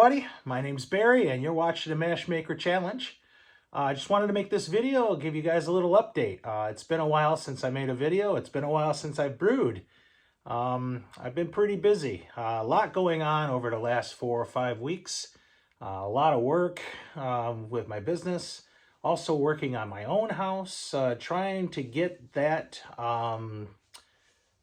everybody, my name's Barry and you're watching the MashMaker challenge. I just wanted to make this video, give you guys a little update. It's been a while since I made a video. It's been a while since I brewed. I've been pretty busy. A lot going on over the last 4 or 5 weeks. A lot of work with my business. Also working on my own house, trying to get that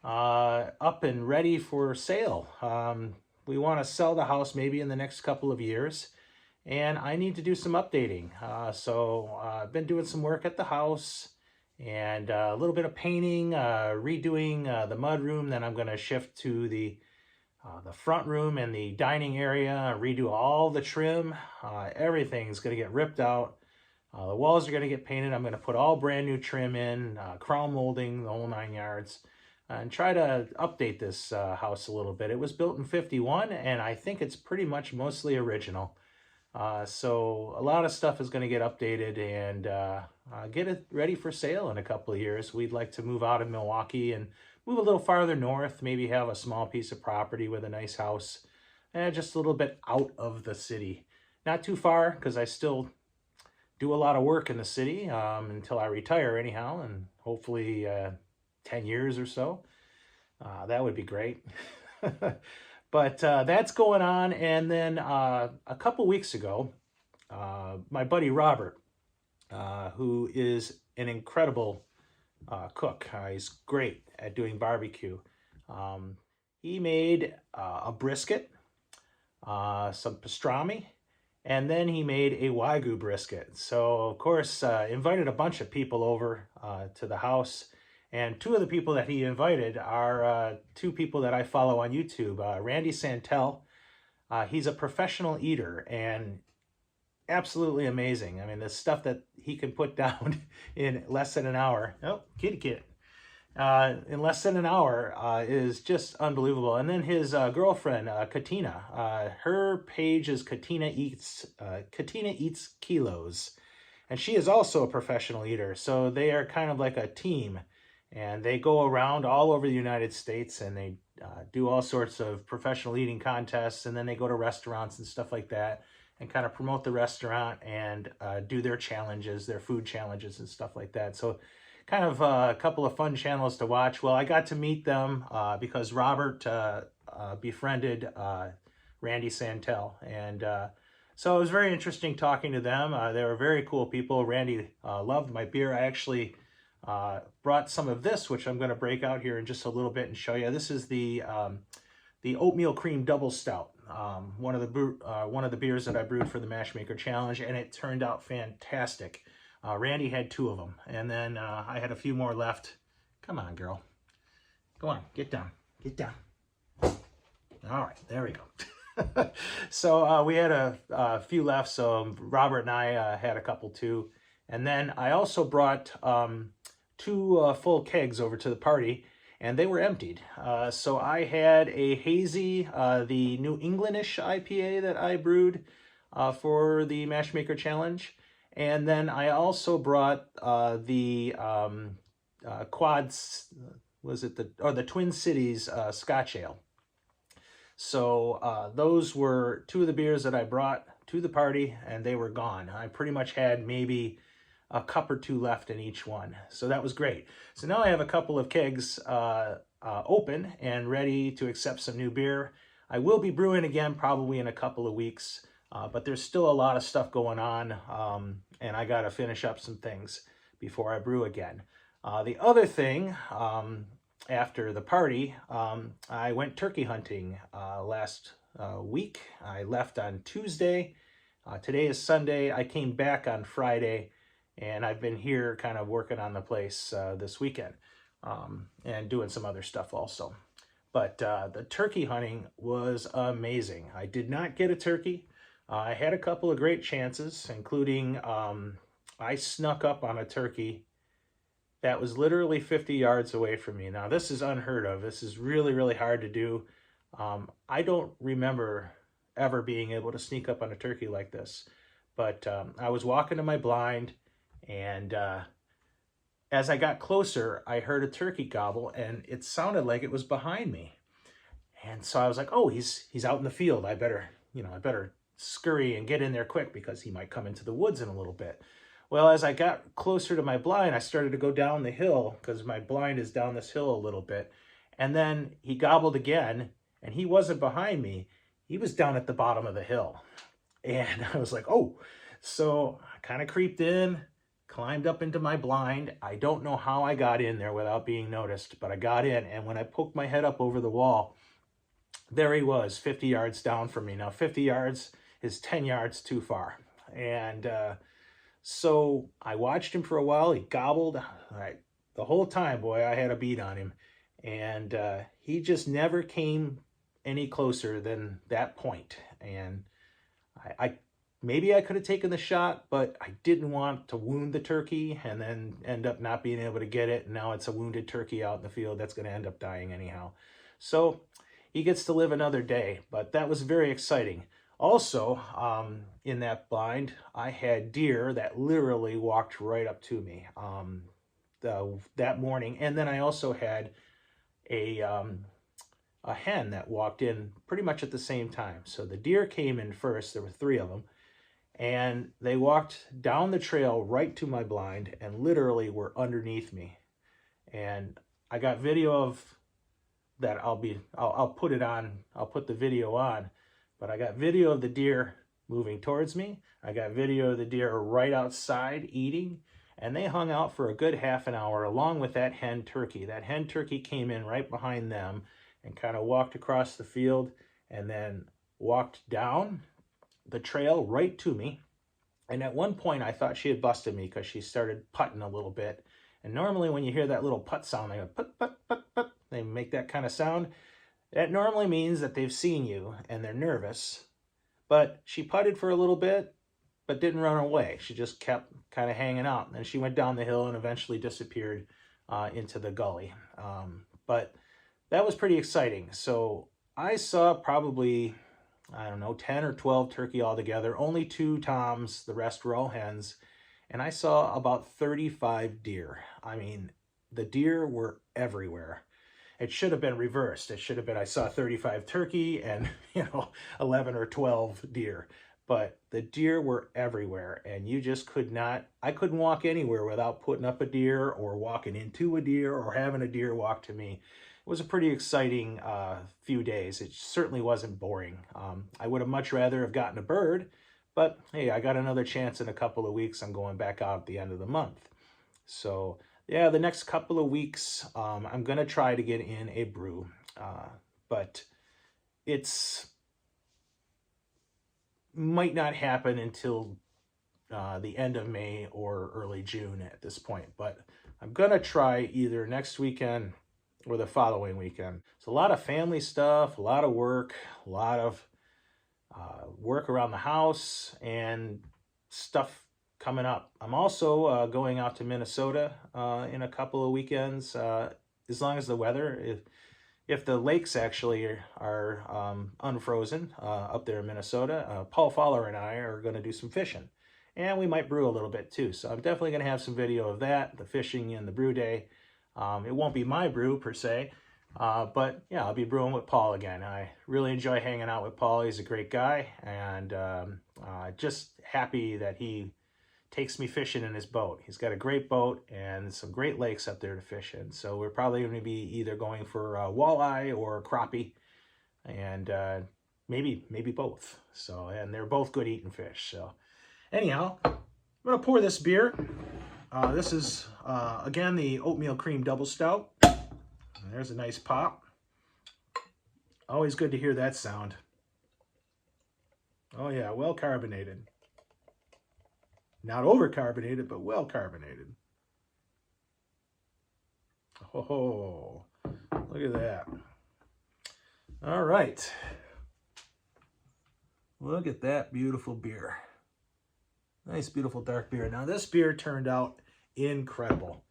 up and ready for sale. We want to sell the house maybe in the next couple of years, and I need to do some updating. So I've been doing some work at the house and a little bit of painting, redoing the mud room. Then I'm going to shift to the front room and the dining area, redo all the trim. Everything's going to get ripped out. The walls are going to get painted. I'm going to put all brand new trim in, crown molding, the whole 9 yards. And try to update this house a little bit. It was built in '51, and I think it's pretty much mostly original. So a lot of stuff is going to get updated and get it ready for sale in a couple of years. We'd like to move out of Milwaukee and move a little farther north, maybe have a small piece of property with a nice house, and just a little bit out of the city. Not too far, because I still do a lot of work in the city until I retire anyhow, and hopefully 10 years or so. That would be great. But that's going on. And then a couple weeks ago, my buddy Robert, who is an incredible cook, he's great at doing barbecue. He made a brisket, some pastrami, and then he made a Wagyu brisket. So, of course, invited a bunch of people over to the house. And 2 of the people that he invited are 2 people that I follow on YouTube. Randy Santel, he's a professional eater and absolutely amazing. I mean, the stuff that he can put down in less than an hour. Oh, kitty kit. In less than an hour is just unbelievable. And then his girlfriend, Katina, her page is Katina Eats Kilos. And she is also a professional eater. So they are kind of like a team. And they go around all over the United States and they do all sorts of professional eating contests. And then they go to restaurants and stuff like that and kind of promote the restaurant and do their challenges, their food challenges and stuff like that. So kind of a couple of fun channels to watch. Well, I got to meet them because Robert befriended Randy Santel. And so it was very interesting talking to them. They were very cool people. Randy loved my beer. I actually brought some of this, which I'm going to break out here in just a little bit and show you. This is the oatmeal cream double stout, one of the beers that I brewed for the MashMaker challenge, and it turned out fantastic. Randy had 2 of them, and then I had a few more left. Come on, girl, go on, get down, get down. All right, there we go. So we had a few left, so Robert and I had a couple too. And then I also brought 2 full kegs over to the party, and they were emptied. So I had a hazy, the New Englandish IPA that I brewed for the MashMaker challenge. And then I also brought the Quads, the Twin Cities Scotch Ale. So those were 2 of the beers that I brought to the party, and they were gone. I pretty much had maybe a cup or 2 left in each one. So that was great. So now I have a couple of kegs open and ready to accept some new beer. I will be brewing again probably in a couple of weeks, but there's still a lot of stuff going on, and I got to finish up some things before I brew again. The other thing, after the party, I went turkey hunting last week. I left on Tuesday. Today is Sunday. I came back on Friday. And I've been here kind of working on the place this weekend and doing some other stuff also. But the turkey hunting was amazing. I did not get a turkey. I had a couple of great chances, including I snuck up on a turkey that was literally 50 yards away from me. Now, this is unheard of. This is really, really hard to do. I don't remember ever being able to sneak up on a turkey like this. But I was walking to my blind, and as I got closer, I heard a turkey gobble, and it sounded like it was behind me. And so I was like, oh, he's out in the field. I better scurry and get in there quick because he might come into the woods in a little bit. Well, as I got closer to my blind, I started to go down the hill because my blind is down this hill a little bit. And then he gobbled again, and he wasn't behind me. He was down at the bottom of the hill. And I was like, oh. So I kind of creeped in, climbed up into my blind. I don't know how I got in there without being noticed, but I got in. And when I poked my head up over the wall, there he was, 50 yards down from me. Now, 50 yards is 10 yards too far. And so I watched him for a while. He gobbled. The whole time, boy, I had a beat on him. And he just never came any closer than that point. And I maybe I could have taken the shot, but I didn't want to wound the turkey and then end up not being able to get it. And now it's a wounded turkey out in the field that's going to end up dying anyhow. So he gets to live another day, but that was very exciting. Also, in that blind, I had deer that literally walked right up to me that morning. And then I also had a hen that walked in pretty much at the same time. So the deer came in first. There were 3 of them. And they walked down the trail right to my blind and literally were underneath me. And I got video of that. I'll put it on. I'll put the video on. But I got video of the deer moving towards me. I got video of the deer right outside eating. And they hung out for a good half an hour along with that hen turkey. That hen turkey came in right behind them and kind of walked across the field and then walked down the trail right to me. And at one point I thought she had busted me because she started putting a little bit. And normally when you hear that little putt sound, they go put, put, put, put, they make that kind of sound. That normally means that they've seen you and they're nervous. But she putted for a little bit, but didn't run away. She just kept kind of hanging out. And then she went down the hill and eventually disappeared into the gully. But that was pretty exciting. So I saw probably, I don't know, 10 or 12 turkey altogether, only 2 toms, the rest were all hens. And I saw about 35 deer. I mean, the deer were everywhere. It should have been reversed. It should have been, I saw 35 turkey and, 11 or 12 deer. But the deer were everywhere and you just could not, I couldn't walk anywhere without putting up a deer or walking into a deer or having a deer walk to me. It was a pretty exciting few days. It certainly wasn't boring. I would have much rather have gotten a bird, but hey, I got another chance in a couple of weeks. I'm going back out at the end of the month. So yeah, the next couple of weeks, I'm going to try to get in a brew, but it's might not happen until the end of May or early June at this point, but I'm going to try either next weekend or the following weekend. It's a lot of family stuff, a lot of work, a lot of work around the house and stuff coming up. I'm also going out to Minnesota in a couple of weekends, as long as the weather, if the lakes actually are unfrozen up there in Minnesota. Paul Fowler and I are going to do some fishing. And we might brew a little bit too. So I'm definitely going to have some video of that, the fishing and the brew day. It won't be my brew per se, but yeah, I'll be brewing with Paul again. I really enjoy hanging out with Paul. He's a great guy, and just happy that he takes me fishing in his boat. He's got a great boat and some great lakes up there to fish in. So we're probably going to be either going for walleye or crappie, and maybe both. So, and they're both good eating fish. So anyhow, I'm going to pour this beer. This is, again, the oatmeal cream double stout. There's a nice pop. Always good to hear that sound. Oh yeah, well carbonated. Not over carbonated, but well carbonated. Oh, look at that. All right. Look at that beautiful beer. Nice, beautiful dark beer. Now, this beer turned out incredible.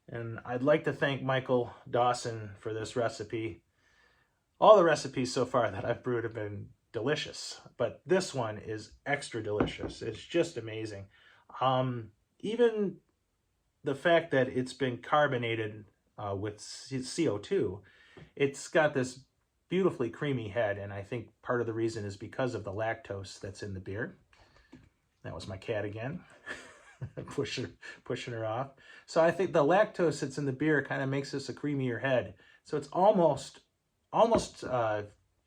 And I'd like to thank Michael Dawson for this recipe. All the recipes so far that I've brewed have been delicious, but this one is extra delicious. It's just amazing. Even the fact that it's been carbonated with CO2, it's got this beautifully creamy head, and I think part of the reason is because of the lactose that's in the beer. That was my cat again, pushing her off. So I think the lactose that's in the beer kind of makes this a creamier head. So it's almost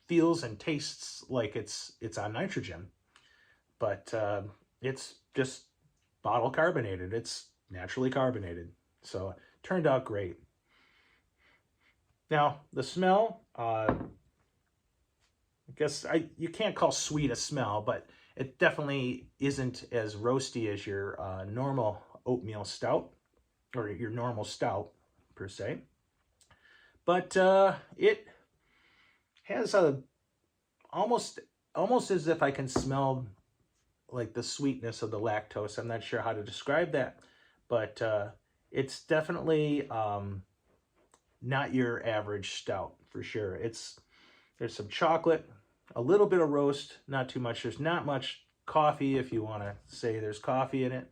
feels and tastes like it's on nitrogen, but it's just bottle carbonated. It's naturally carbonated. So it turned out great. Now the smell, I guess you can't call sweet a smell, but it definitely isn't as roasty as your normal oatmeal stout, or your normal stout per se. But it has a almost as if I can smell like the sweetness of the lactose. I'm not sure how to describe that, but it's definitely not your average stout for sure. There's some chocolate, a little bit of roast, not too much. There's not much coffee, if you want to say there's coffee in it.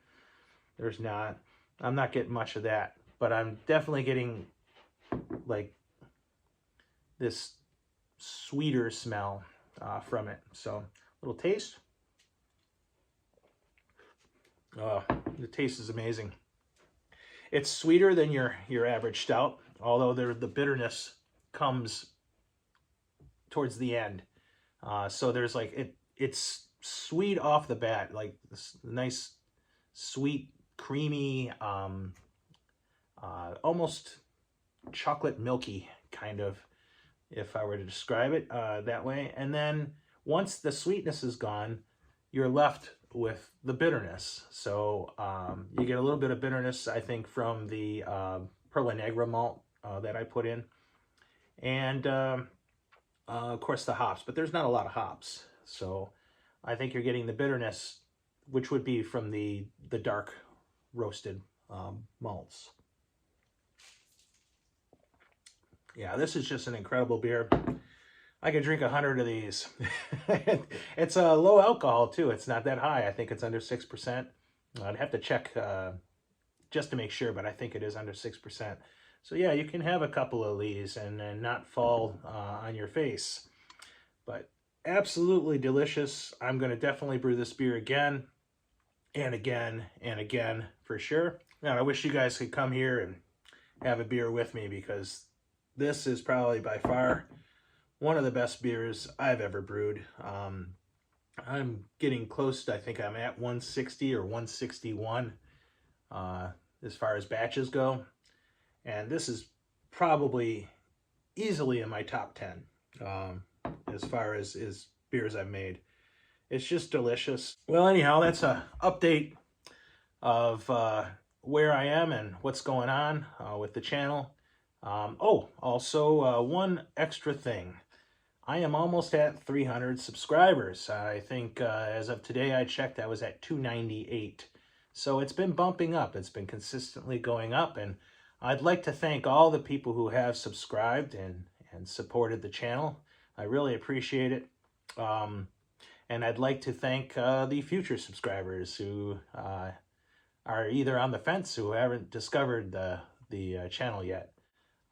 There's not. I'm not getting much of that, but I'm definitely getting like this sweeter smell from it. So a little taste. Oh, the taste is amazing. It's sweeter than your average stout, although the bitterness comes towards the end. So there's like, it's sweet off the bat, like this nice, sweet, creamy, almost chocolate milky kind of, if I were to describe it that way. And then once the sweetness is gone, you're left with the bitterness. So you get a little bit of bitterness, I think, from the Perla Negra malt that I put in. And of course the hops, but there's not a lot of hops. So I think you're getting the bitterness, which would be from the dark roasted malts. Yeah, this is just an incredible beer. I could drink 100 of these. It's a low alcohol too. It's not that high. I think it's under 6%. I'd have to check just to make sure, but I think it is under 6%. So yeah, you can have a couple of these and not fall on your face. But absolutely delicious. I'm going to definitely brew this beer again and again and again for sure. Now, I wish you guys could come here and have a beer with me, because this is probably by far one of the best beers I've ever brewed. I'm getting close to, I think I'm at 160 or 161 as far as batches go. And this is probably easily in my top 10 as far as beers I've made. It's just delicious. Well, anyhow, that's an update of where I am and what's going on with the channel. Also, one extra thing. I am almost at 300 subscribers. I think as of today I checked, I was at 298. So it's been bumping up. It's been consistently going up, and I'd like to thank all the people who have subscribed and supported the channel. I really appreciate it. And I'd like to thank the future subscribers who are either on the fence, who haven't discovered the channel yet.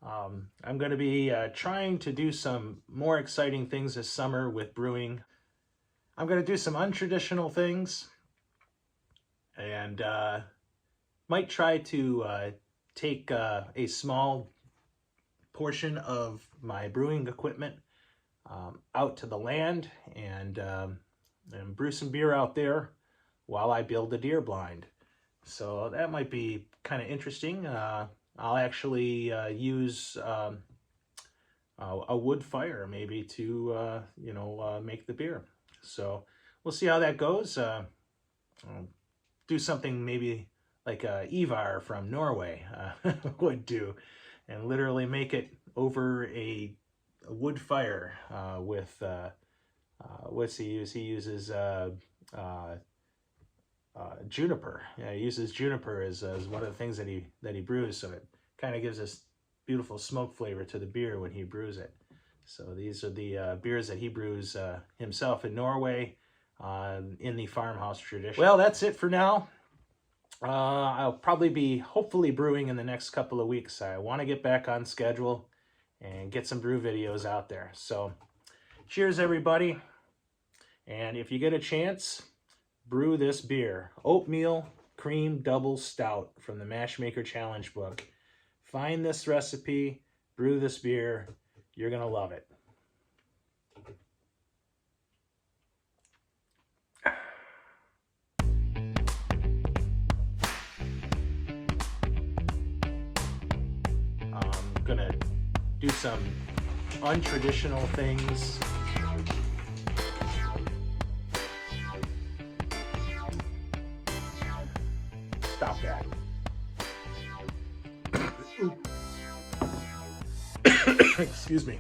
I'm going to be trying to do some more exciting things this summer with brewing. I'm going to do some untraditional things, and might try to take a small portion of my brewing equipment out to the land and brew some beer out there while I build a deer blind. So that might be kind of interesting. I'll actually use a wood fire maybe to, make the beer. So we'll see how that goes. I'll do something maybe like Ivar from Norway would do, and literally make it over a wood fire with, what's he use? He uses juniper. Yeah, he uses juniper as one of the things that he brews, so it kind of gives this beautiful smoke flavor to the beer when he brews it. So these are the beers that he brews himself in Norway in the farmhouse tradition. Well, that's it for now. I'll probably be hopefully brewing in the next couple of weeks. I want to get back on schedule and get some brew videos out there. So cheers, everybody. And if you get a chance, brew this beer. Oatmeal Cream Double Stout from the MashMaker Challenge book. Find this recipe, brew this beer. You're going to love it. I'm going to do some untraditional things. Stop that. Excuse me.